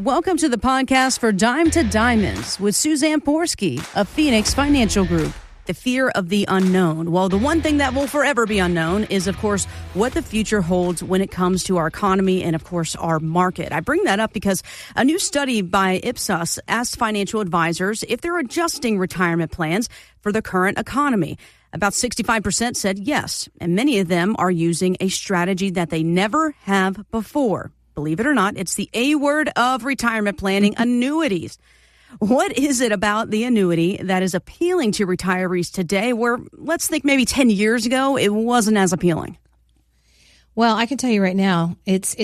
Welcome to the podcast for Dime to Diamonds with Suzanne Porsky of Phoenix Financial Group. The fear of the unknown. Well, the one thing that will forever be unknown is, of course, what the future holds when it comes to our economy and, of course, our market. I bring that up because a new study by Ipsos asked financial advisors if they're adjusting retirement plans for the current economy. About 65% said yes, and many of them are using a strategy that they never have before. Believe it or not, it's the A word of retirement planning, annuities. What is it about the annuity that is appealing to retirees today where, let's think maybe 10 years ago, it wasn't as appealing? Well, I can tell you right now, it's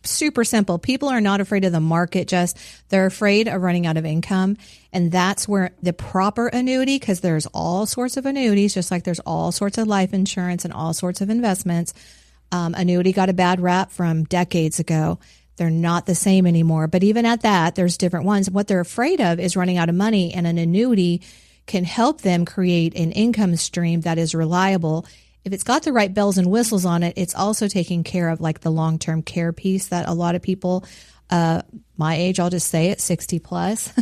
super simple. People are not afraid of the market, just they're afraid of running out of income. And that's where the proper annuity, because there's all sorts of annuities, just like there's all sorts of life insurance and all sorts of investments. Annuity got a bad rap from decades ago. They're not the same anymore. But even at that, there's different ones. What they're afraid of is running out of money, and an annuity can help them create an income stream that is reliable. If it's got the right bells and whistles on it, it's also taking care of like the long-term care piece that a lot of people, my age, I'll just say it, 60 plus,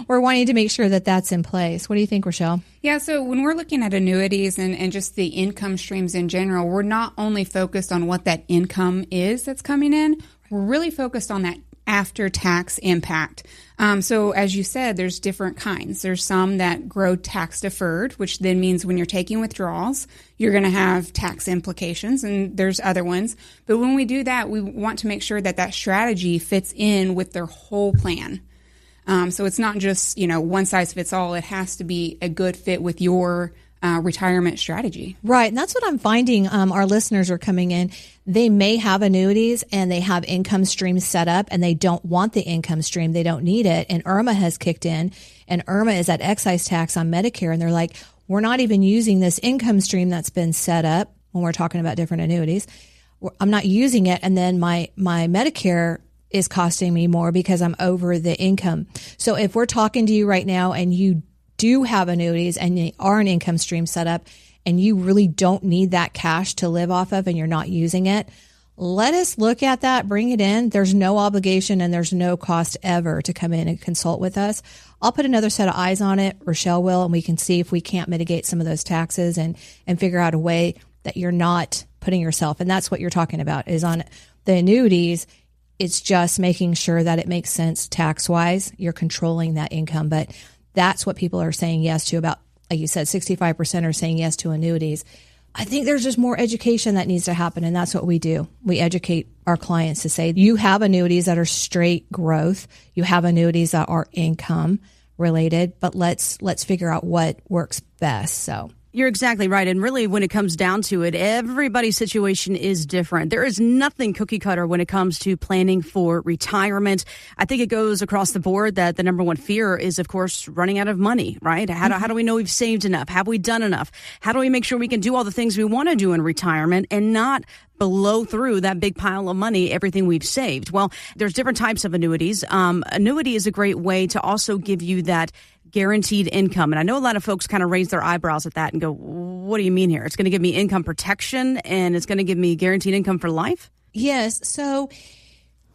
we're wanting to make sure that that's in place. What do you think, Rochelle? Yeah, so when we're looking at annuities and just the income streams in general, we're not only focused on what that income is that's coming in, we're really focused on that after-tax impact. So as you said, there's different kinds. There's some that grow tax-deferred, which then means when you're taking withdrawals, you're going to have tax implications, and there's other ones. But when we do that, we want to make sure that that strategy fits in with their whole plan. So it's not just, one size fits all. It has to be a good fit with your retirement strategy. Right. And that's what I'm finding. Our listeners are coming in. They may have annuities and they have income streams set up and they don't want the income stream. They don't need it. And IRMA has kicked in, and IRMA is that excise tax on Medicare. And they're like, we're not even using this income stream that's been set up when we're talking about different annuities. I'm not using it. And then my Medicare is costing me more because I'm over the income. So if we're talking to you right now and you do have annuities and they are an income stream set up and you really don't need that cash to live off of and you're not using it, let us look at that, bring it in. There's no obligation and there's no cost ever to come in and consult with us. I'll put another set of eyes on it, Rochelle will, and we can see if we can't mitigate some of those taxes and figure out a way that you're not putting yourself. And that's what you're talking about is on the annuities. It's just making sure that it makes sense tax-wise. You're controlling that income, but that's what people are saying yes to. About, like you said, 65% are saying yes to annuities. I think there's just more education that needs to happen, and that's what we do. We educate our clients to say, you have annuities that are straight growth. You have annuities that are income related, but let's figure out what works best. So you're exactly right. And really, when it comes down to it, everybody's situation is different. There is nothing cookie cutter when it comes to planning for retirement. I think it goes across the board that the number one fear is, of course, running out of money, right? How do we know we've saved enough? Have we done enough? How do we make sure we can do all the things we want to do in retirement and not blow through that big pile of money, everything we've saved? Well, there's different types of annuities. Annuity is a great way to also give you that guaranteed income. And I know a lot of folks kind of raise their eyebrows at that and go, what do you mean here? It's going to give me income protection and it's going to give me guaranteed income for life? Yes. So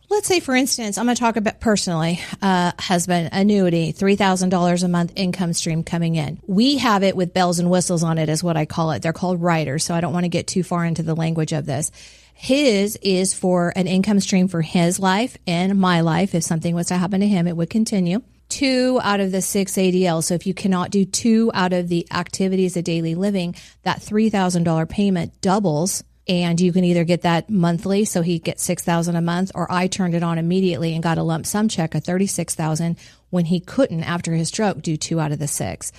let's say, for instance, I'm going to talk about personally, husband, annuity, $3,000 a month income stream coming in. We have it with bells and whistles on it is what I call it. They're called riders. So I don't want to get too far into the language of this. His is for an income stream for his life and my life. If something was to happen to him, it would continue. 2 out of the 6 ADL. So if you cannot do 2 out of the activities of daily living, that $3,000 payment doubles, and you can either get that monthly, so he gets $6,000 a month, or I turned it on immediately and got a lump sum check of $36,000 when he couldn't, after his stroke, do 2 out of the 6.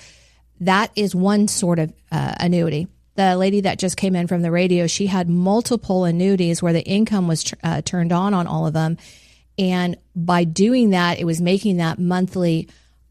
That is one sort of annuity. The lady that just came in from the radio, she had multiple annuities where the income was turned on all of them. And by doing that, it was making that monthly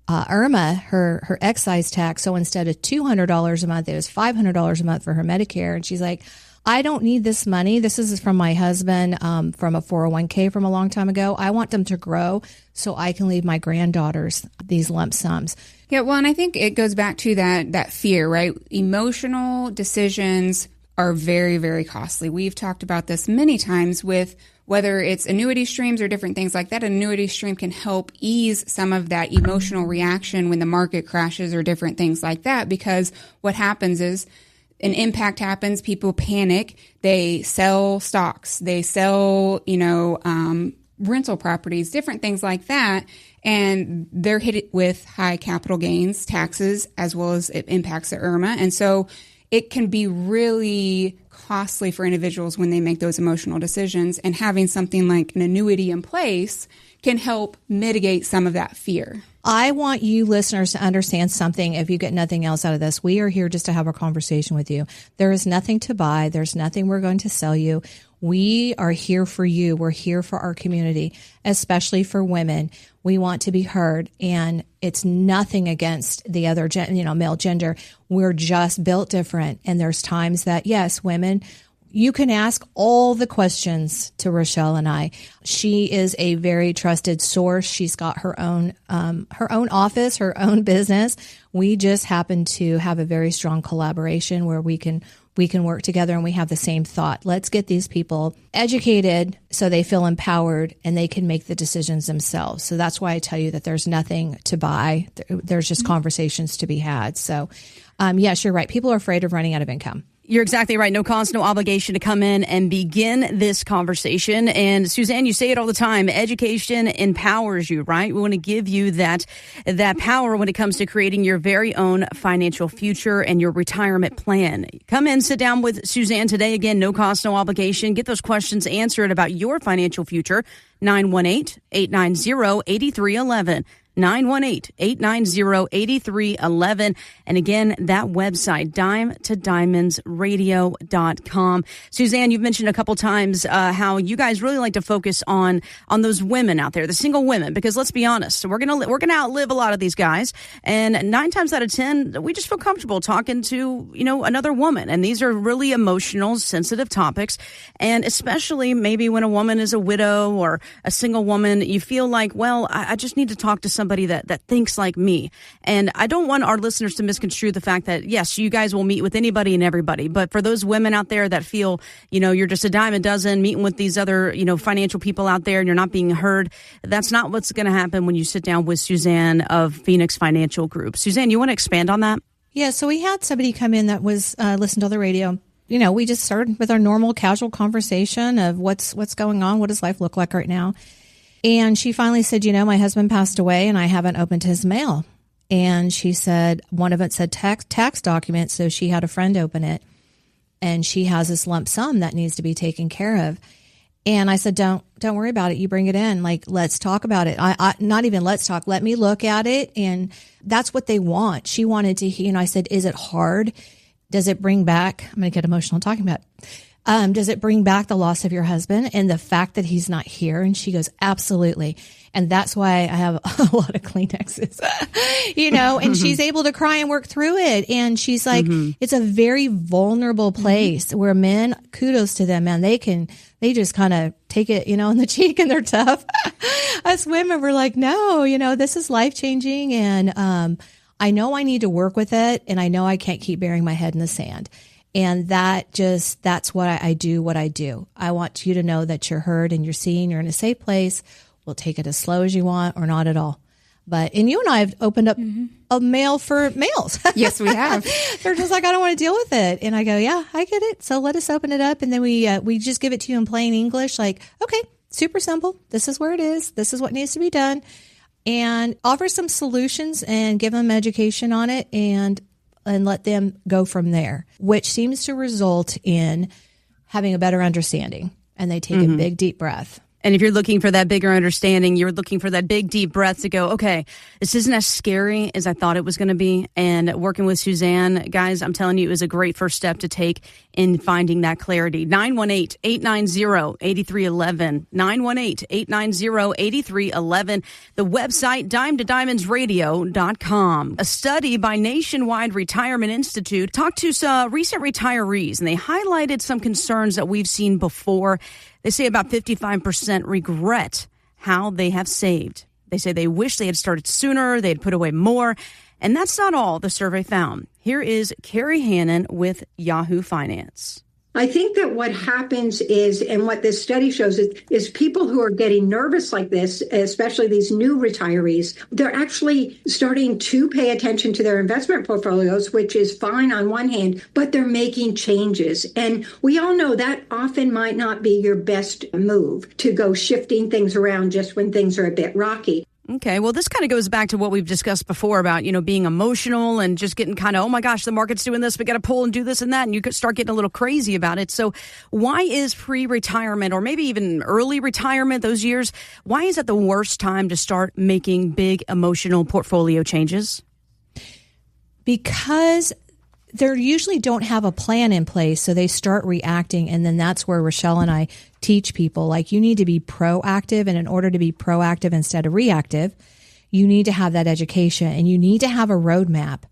IRMA, her excise tax. So instead of $200 a month, it was $500 a month for her Medicare. And she's like, I don't need this money. This is from my husband, from a 401k from a long time ago. I want them to grow so I can leave my granddaughters these lump sums. Yeah, well, and I think it goes back to that fear, right? Emotional decisions are very, very costly. We've talked about this many times with whether it's annuity streams or different things like that, an annuity stream can help ease some of that emotional reaction when the market crashes or different things like that. Because what happens is an impact happens, people panic, they sell stocks, they sell, rental properties, different things like that. And they're hit with high capital gains taxes, as well as it impacts the IRMA. And so it can be really costly for individuals when they make those emotional decisions. And having something like an annuity in place can help mitigate some of that fear. I want you listeners to understand something. If you get nothing else out of this, we are here just to have a conversation with you. There is nothing to buy. There's nothing we're going to sell you. We are here for you. We're here for our community, especially for women. We want to be heard, and it's nothing against the other, male gender. We're just built different. And there's times that, yes, women, you can ask all the questions to Rochelle and I. She is a very trusted source. She's got her own office, her own business. We just happen to have a very strong collaboration where we can work together, and we have the same thought. Let's get these people educated so they feel empowered and they can make the decisions themselves. So that's why I tell you that there's nothing to buy. There's just conversations to be had. So, yes, you're right. People are afraid of running out of income. You're exactly right. No cost, no obligation to come in and begin this conversation. And Suzanne, you say it all the time. Education empowers you, right? We want to give you that power when it comes to creating your very own financial future and your retirement plan. Come in, sit down with Suzanne today. Again, no cost, no obligation. Get those questions answered about your financial future. 918-890-8311. 918-890-8311. And again, that website, dimetodiamondsradio.com. Suzanne, you've mentioned a couple times how you guys really like to focus on those women out there, the single women, because let's be honest, we're gonna outlive a lot of these guys. And 9 times out of 10, we just feel comfortable talking to, another woman. And these are really emotional, sensitive topics. And especially maybe when a woman is a widow or a single woman, you feel like, well, I just need to talk to somebody that thinks like me. And I don't want our listeners to misconstrue the fact that, yes, you guys will meet with anybody and everybody. But for those women out there that feel, you're just a dime a dozen meeting with these other, financial people out there and you're not being heard, that's not what's going to happen when you sit down with Suzanne of Phoenix Financial Group. Suzanne, you want to expand on that? Yeah, so we had somebody come in that was listened to the radio. We just started with our normal casual conversation of what's going on, what does life look like right now. And she finally said, my husband passed away and I haven't opened his mail. And she said, one of it said tax documents. So she had a friend open it, and she has this lump sum that needs to be taken care of. And I said, don't worry about it. You bring it in. Like, let's talk about it. I not even let's talk. Let me look at it. And that's what they want. She wanted to, I said, is it hard? Does it bring back, I'm going to get emotional talking about it. Does it bring back the loss of your husband and the fact that he's not here? And she goes, absolutely. And that's why I have a lot of Kleenexes, and she's able to cry and work through it. And she's like, it's a very vulnerable place where men, kudos to them, man. They just kind of take it, in the cheek, and they're tough. Us women, we're like, no, this is life changing. And, I know I need to work with it, and I know I can't keep burying my head in the sand. And that's what I do, what I do. I want you to know that you're heard and you're seen, you're in a safe place. We'll take it as slow as you want or not at all. And you and I have opened up a mail for males. Yes, we have. They're just like, I don't want to deal with it. And I go, yeah, I get it. So let us open it up. And then we just give it to you in plain English. Like, okay, super simple. This is where it is. This is what needs to be done. And offer some solutions and give them education on it and let them go from there, which seems to result in having a better understanding. And they take a big, deep breath. And if you're looking for that bigger understanding, you're looking for that big, deep breath to go, okay, this isn't as scary as I thought it was going to be. And working with Suzanne, guys, I'm telling you, it was a great first step to take in finding that clarity. 918-890-8311. 918-890-8311. The website, dimetodiamondsradio.com. A study by Nationwide Retirement Institute talked to some recent retirees, and they highlighted some concerns that we've seen before. They say about 55% regret how they have saved. They say they wish they had started sooner, they had put away more. And that's not all the survey found. Here is Carrie Hannon with Yahoo Finance. I think that what happens is, and what this study shows is people who are getting nervous like this, especially these new retirees, they're actually starting to pay attention to their investment portfolios, which is fine on one hand, but they're making changes. And we all know that often might not be your best move to go shifting things around just when things are a bit rocky. Okay, well, this kind of goes back to what we've discussed before about, being emotional and just getting kind of, oh my gosh, the market's doing this, we got to pull and do this and that, and you could start getting a little crazy about it. So why is pre-retirement, or maybe even early retirement, those years, why is it the worst time to start making big emotional portfolio changes? Because they usually don't have a plan in place, so they start reacting, and then that's where Rochelle and I teach people, like, you need to be proactive, and in order to be proactive instead of reactive, you need to have that education, and you need to have a roadmap.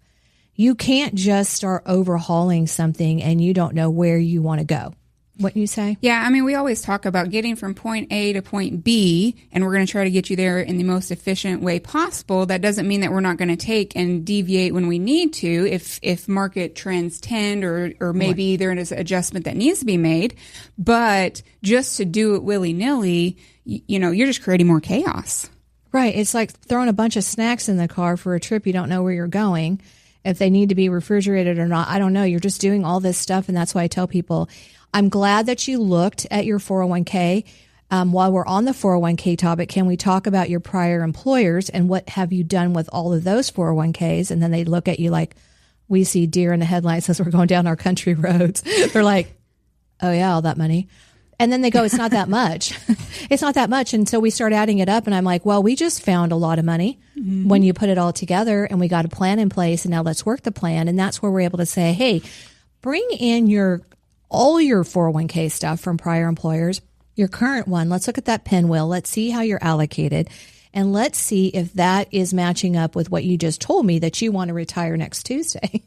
You can't just start overhauling something and you don't know where you want to go. What you say? Yeah, I mean, we always talk about getting from point A to point B, and we're going to try to get you there in the most efficient way possible. That doesn't mean that we're not going to take and deviate when we need to, if market trends tend, or maybe there is an adjustment that needs to be made. But just to do it willy-nilly, you're just creating more chaos. Right. It's like throwing a bunch of snacks in the car for a trip. You don't know where you're going, if they need to be refrigerated or not. I don't know. You're just doing all this stuff, and that's why I tell people, I'm glad that you looked at your 401k. While we're on the 401k topic, can we talk about your prior employers and what have you done with all of those 401ks? And then they look at you like we see deer in the headlights as we're going down our country roads. They're like, oh yeah, all that money. And then they go, it's not that much. It's not that much. And so we start adding it up, and I'm like, well, we just found a lot of money when you put it all together, and we got a plan in place, and now let's work the plan. And that's where we're able to say, hey, bring in all your 401k stuff from prior employers, your current one. Let's look at that pinwheel. Let's see how you're allocated. And let's see if that is matching up with what you just told me that you want to retire next Tuesday.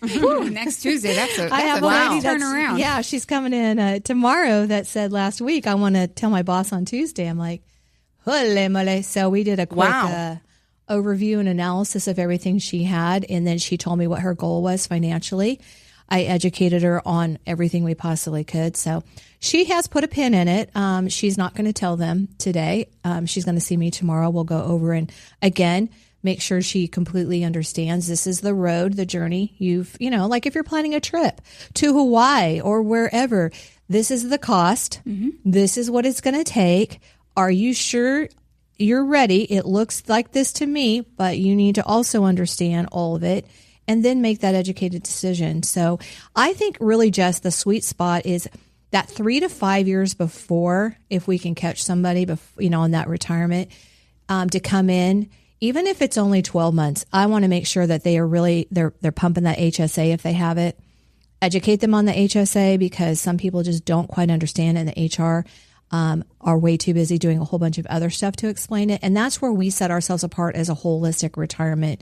Next Tuesday. That's a wow turnaround. Yeah, she's coming in tomorrow that said last week, I want to tell my boss on Tuesday. I'm like, holy moly. So we did a quick overview and analysis of everything she had. And then she told me what her goal was financially. I educated her on everything we possibly could. So she has put a pin in it. She's not going to tell them today. She's going to see me tomorrow. We'll go over and, again, make sure she completely understands this is the road, the journey. Like if you're planning a trip to Hawaii or wherever, this is the cost. Mm-hmm. This is what it's going to take. Are you sure you're ready? It looks like this to me, but you need to also understand all of it, and then make that educated decision. So I think really just the sweet spot is that 3 to 5 years before, if we can catch somebody, on that retirement, to come in, even if it's only 12 months, I want to make sure that they are really, they're pumping that HSA if they have it. Educate them on the HSA, because some people just don't quite understand, and the HR are way too busy doing a whole bunch of other stuff to explain it. And that's where we set ourselves apart as a holistic retirement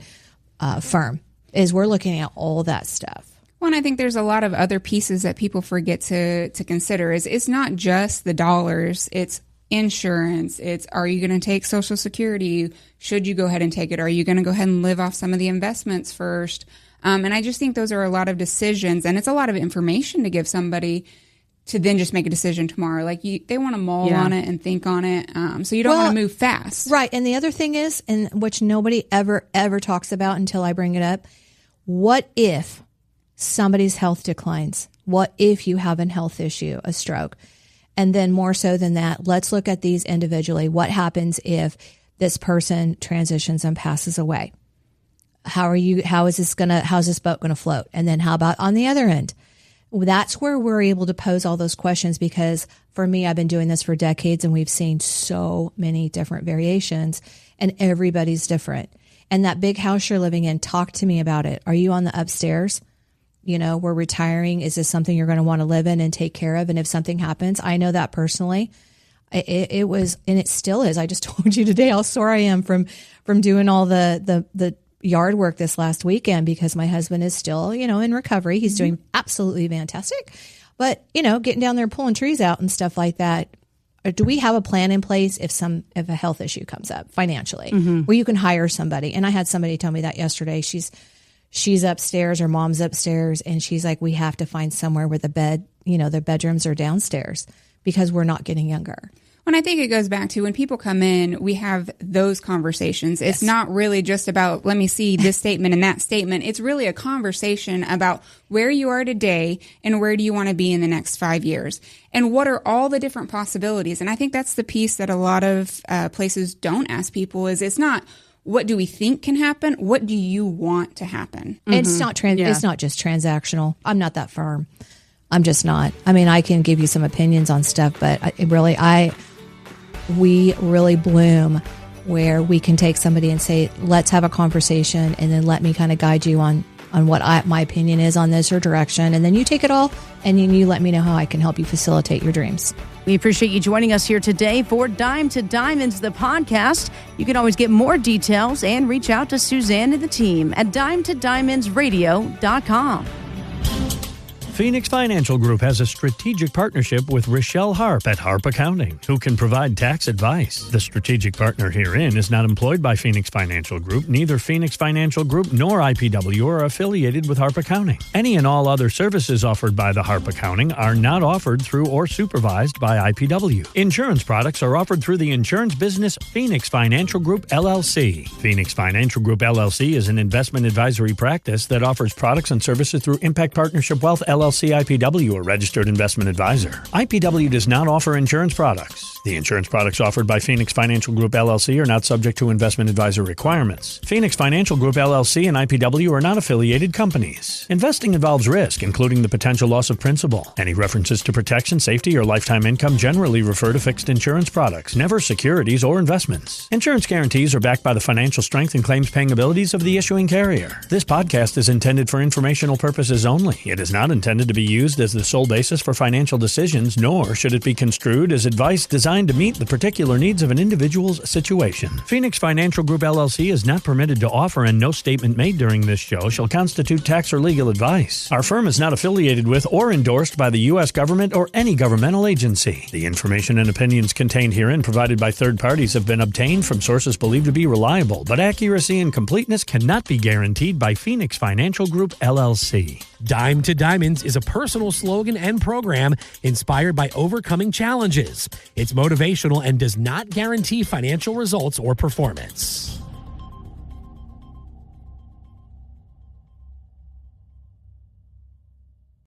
firm, is we're looking at all that stuff. Well, and I think there's a lot of other pieces that people forget to consider. It's not just the dollars, it's insurance. It's, are you going to take Social Security? Should you go ahead and take it? Are you going to go ahead and live off some of the investments first? And I just think those are a lot of decisions, and it's a lot of information to give somebody to then just make a decision tomorrow. Like they want to mull on it and think on it. So you don't want to move fast. Right. And the other thing is, and which nobody ever talks about until I bring it up, what if somebody's health declines? What if you have a health issue, a stroke? And then more so than that, let's look at these individually. What happens if this person transitions and passes away? How's this boat going to float? And then how about on the other end? That's where we're able to pose all those questions, because for me, I've been doing this for decades, and we've seen so many different variations, and everybody's different. And that big house you're living in, talk to me about it. Are you on the upstairs? We're retiring. Is this something you're going to want to live in and take care of? And if something happens, I know that personally. It was, and it still is. I just told you today how sore I am from doing all the yard work this last weekend, because my husband is still, in recovery. He's doing absolutely fantastic. But, getting down there, pulling trees out and stuff like that. Do we have a plan in place if a health issue comes up financially, where you can hire somebody? And I had somebody tell me that yesterday. She's she's upstairs, her mom's upstairs, and she's like, we have to find somewhere where the bedrooms are downstairs because we're not getting younger. And I think it goes back to when people come in, we have those conversations. It's not really just about, let me see this statement and that statement. It's really a conversation about where you are today and where do you want to be in the next 5 years? And what are all the different possibilities? And I think that's the piece that a lot of places don't ask people is it's not, what do we think can happen? What do you want to happen? Mm-hmm. It's not just transactional. I'm not that firm. I'm just not. I mean, I can give you some opinions on stuff, but we really bloom where we can take somebody and say, let's have a conversation, and then let me kind of guide you on what my opinion is on this or direction. And then you take it all and then you let me know how I can help you facilitate your dreams. We appreciate you joining us here today for Dime to Diamonds, the podcast. You can always get more details and reach out to Suzanne and the team at dimetodiamondsradio.com. Phoenix Financial Group has a strategic partnership with Rochelle Harp at Harp Accounting, who can provide tax advice. The strategic partner herein is not employed by Phoenix Financial Group. Neither Phoenix Financial Group nor IPW are affiliated with Harp Accounting. Any and all other services offered by the Harp Accounting are not offered through or supervised by IPW. Insurance products are offered through the insurance business Phoenix Financial Group, LLC. Phoenix Financial Group, LLC is an investment advisory practice that offers products and services through Impact Partnership Wealth, LLC, IPW, a registered investment advisor. IPW does not offer insurance products. The insurance products offered by Phoenix Financial Group, LLC are not subject to investment advisor requirements. Phoenix Financial Group, LLC and IPW are not affiliated companies. Investing involves risk, including the potential loss of principal. Any references to protection, safety, or lifetime income generally refer to fixed insurance products, never securities or investments. Insurance guarantees are backed by the financial strength and claims paying abilities of the issuing carrier. This podcast is intended for informational purposes only. It is not intended to be used as the sole basis for financial decisions, nor should it be construed as advice designed to meet the particular needs of an individual's situation. Phoenix Financial Group, LLC is not permitted to offer, and no statement made during this show shall constitute tax or legal advice. Our firm is not affiliated with or endorsed by the U.S. government or any governmental agency. The information and opinions contained herein provided by third parties have been obtained from sources believed to be reliable, but accuracy and completeness cannot be guaranteed by Phoenix Financial Group, LLC. Dime to Diamonds is a personal slogan and program inspired by overcoming challenges. It's motivational and does not guarantee financial results or performance.